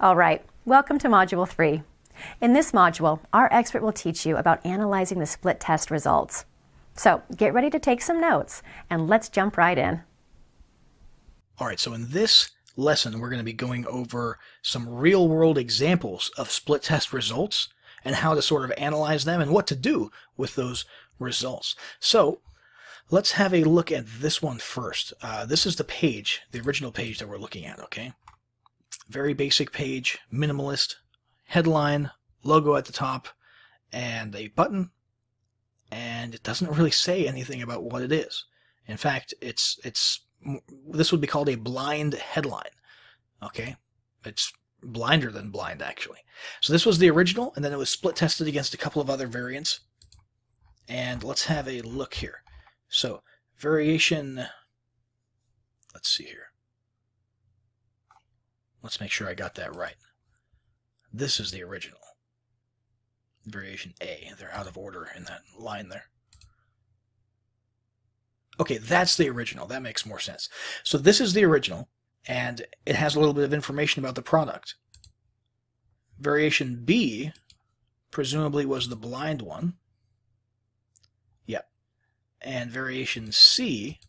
All right, welcome to Module 3. In this module, our expert will teach you about analyzing the split test results. So get ready to take some notes, and let's jump right in. All right, so in this lesson, we're going to be going over some real-world examples of split test results and how to sort of analyze them and what to do with those results. So let's have a look at this one first. This is the page, the original page that we're looking at, okay? Very basic page, minimalist, headline, logo at the top, and a button, and it doesn't really say anything about what it is. In fact, this would be called a blind headline, okay? It's blinder than blind, actually. So this was the original, and then it was split tested against a couple of other variants. And let's have a look here. So variation, let's see here. Let's make sure I got that right. This is the original. Variation A. They're out of order in that line there. Okay, that's the original. That makes more sense. So this is the original, and it has a little bit of information about the product. Variation B presumably was the blind one. Yep. And variation C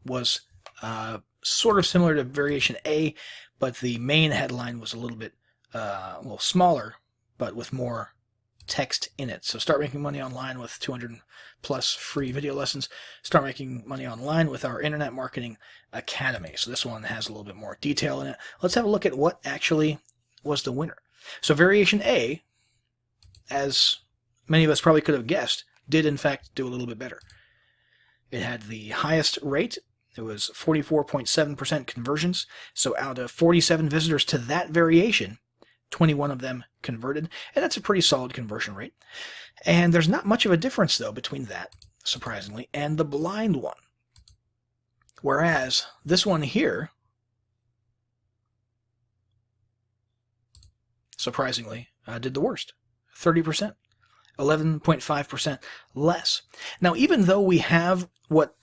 was sort of similar to variation A, but the main headline was a little bit smaller, but with more text in it. So start making money online with 200 plus free video lessons. Start making money online with our Internet Marketing Academy. So this one has a little bit more detail in it. Let's have a look at what actually was the winner. So variation A, as many of us probably could have guessed, did in fact do a little bit better. It had the highest rate. It was 44.7% conversions. So out of 47 visitors to that variation, 21 of them converted, and that's a pretty solid conversion rate. And there's not much of a difference, though, between that, surprisingly, and the blind one. Whereas this one here, surprisingly, did the worst, 30%, 11.5% less. Now, even though we have what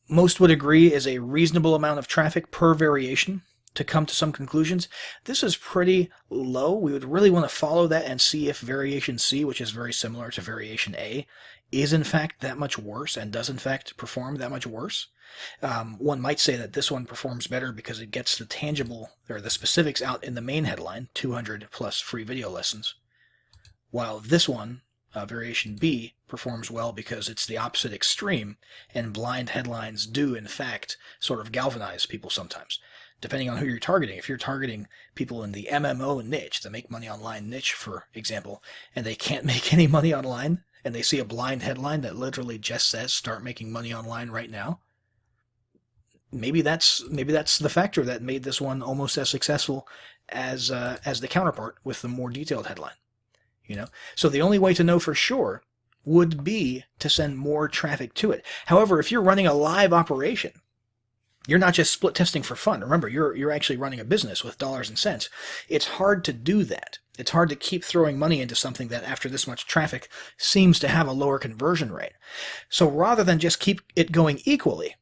most would agree is a reasonable amount of traffic per variation to come to some conclusions, this is pretty low. We would really want to follow that and see if variation C, which is very similar to variation A, is in fact that much worse and does in fact perform that much worse. One might say that this one performs better because it gets the tangible or the specifics out in the main headline, 200 plus free video lessons, while this one, variation B, performs well because it's the opposite extreme, and blind headlines do in fact sort of galvanize people sometimes, depending on who you're targeting. If you're targeting people in the MMO niche, the make money online niche, for example, and they can't make any money online, and they see a blind headline that literally just says start making money online right now, maybe that's the factor that made this one almost as successful as the counterpart with the more detailed headline. You know, so the only way to know for sure would be to send more traffic to it. However, if you're running a live operation, you're not just split testing for fun. Remember, you're actually running a business with dollars and cents. It's hard to do that. It's hard to keep throwing money into something that after this much traffic seems to have a lower conversion rate. So rather than just keep it going equally,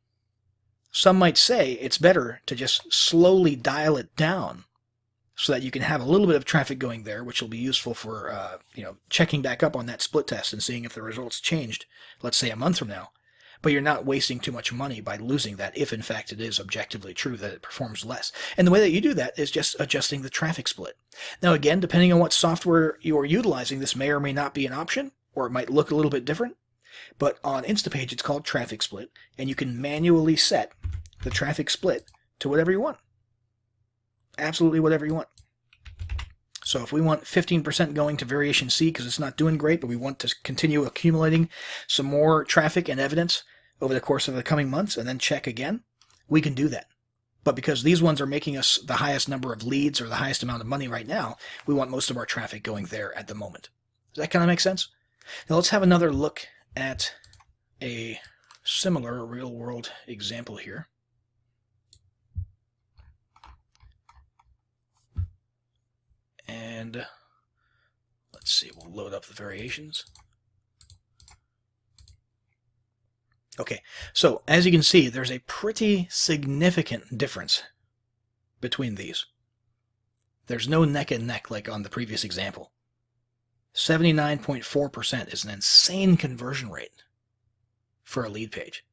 some might say it's better to just slowly dial it down so that you can have a little bit of traffic going there, which will be useful for checking back up on that split test and seeing if the results changed, let's say a month from now. But you're not wasting too much money by losing that if, in fact, it is objectively true that it performs less. And the way that you do that is just adjusting the traffic split. Now, again, depending on what software you're utilizing, this may or may not be an option, or it might look a little bit different. But on Instapage, it's called traffic split, and you can manually set the traffic split to whatever you want. Absolutely whatever you want. So if we want 15% going to variation C because it's not doing great, but we want to continue accumulating some more traffic and evidence over the course of the coming months and then check again, we can do that. But because these ones are making us the highest number of leads or the highest amount of money right now, we want most of our traffic going there at the moment. Does that kind of make sense? Now let's have another look at a similar real-world example here. And let's see, we'll load up the variations. Okay, so as you can see, there's a pretty significant difference between these. There's no neck and neck like on the previous example. 79.4% is an insane conversion rate for a lead page.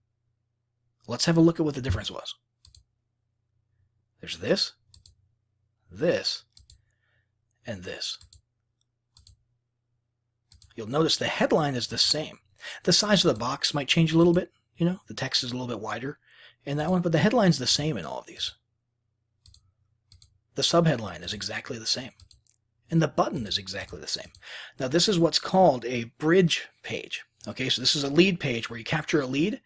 Let's have a look at what the difference was. There's this, this, and this. You'll notice the headline is the same. The size of the box might change a little bit, you know, the text is a little bit wider in that one, but the headline's the same in all of these. The subheadline is exactly the same. And the button is exactly the same. Now this is what's called a bridge page. Okay, so this is a lead page where you capture a lead,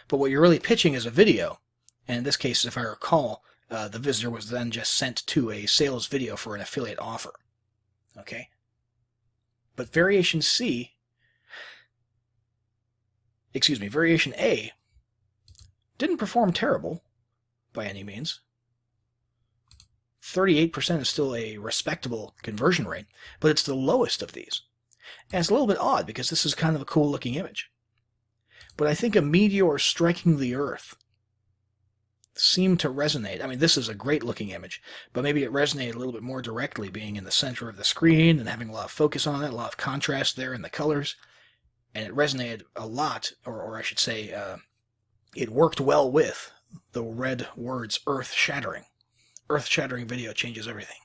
but what you're really pitching is a video. And in this case, if I recall, the visitor was then just sent to a sales video for an affiliate offer. Okay? But variation A didn't perform terrible by any means. 38% is still a respectable conversion rate, but it's the lowest of these. And it's a little bit odd because this is kind of a cool looking image. But I think a meteor striking the Earth seemed to resonate. I mean, this is a great looking image, but maybe it resonated a little bit more directly being in the center of the screen and having a lot of focus on it, a lot of contrast there in the colors. And it resonated a lot, or I should say, it worked well with the red words earth-shattering. Earth-shattering video changes everything.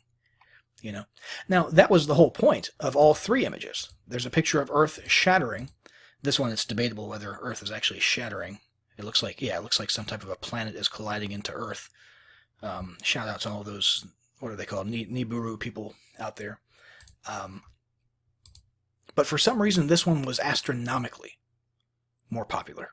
You know. Now, that was the whole point of all three images. There's a picture of Earth shattering. This one, it's debatable whether Earth is actually shattering. It looks like, yeah, it looks like some type of a planet is colliding into Earth. Shout out to all those, what are they called, Nibiru people out there. But for some reason, this one was astronomically more popular.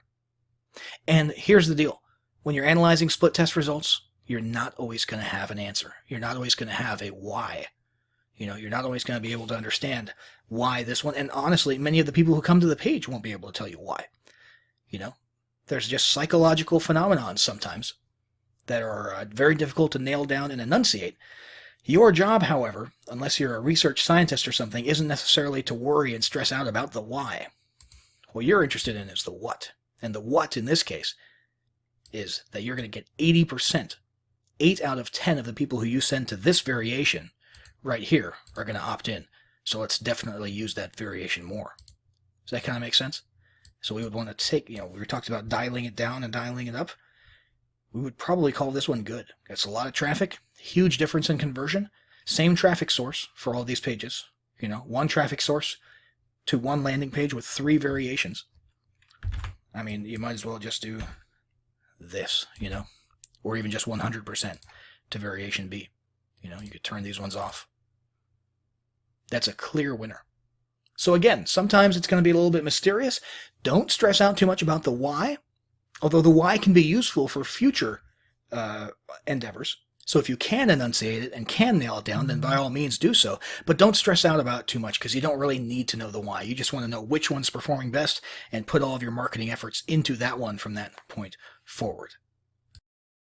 And here's the deal. When you're analyzing split test results, you're not always going to have an answer. You're not always going to have a why. You know, you're not always going to be able to understand why this one. And honestly, many of the people who come to the page won't be able to tell you why. You know, there's just psychological phenomenons sometimes that are very difficult to nail down and enunciate. Your job, however, unless you're a research scientist or something, isn't necessarily to worry and stress out about the why. What you're interested in is the what. And the what in this case is that you're going to get 80%. 8 out of 10 of the people who you send to this variation right here are going to opt in. So let's definitely use that variation more. Does that kind of make sense? So we would want to take, you know, we talked about dialing it down and dialing it up. We would probably call this one good. It's a lot of traffic, huge difference in conversion, same traffic source for all these pages. You know, one traffic source to one landing page with 3 variations. I mean, you might as well just do this, you know, or even just 100% to variation B. You know, you could turn these ones off. That's a clear winner. So again, sometimes it's going to be a little bit mysterious. Don't stress out too much about the why, although the why can be useful for future endeavors. So if you can enunciate it and can nail it down, then by all means do so. But don't stress out about it too much because you don't really need to know the why. You just want to know which one's performing best and put all of your marketing efforts into that one from that point forward.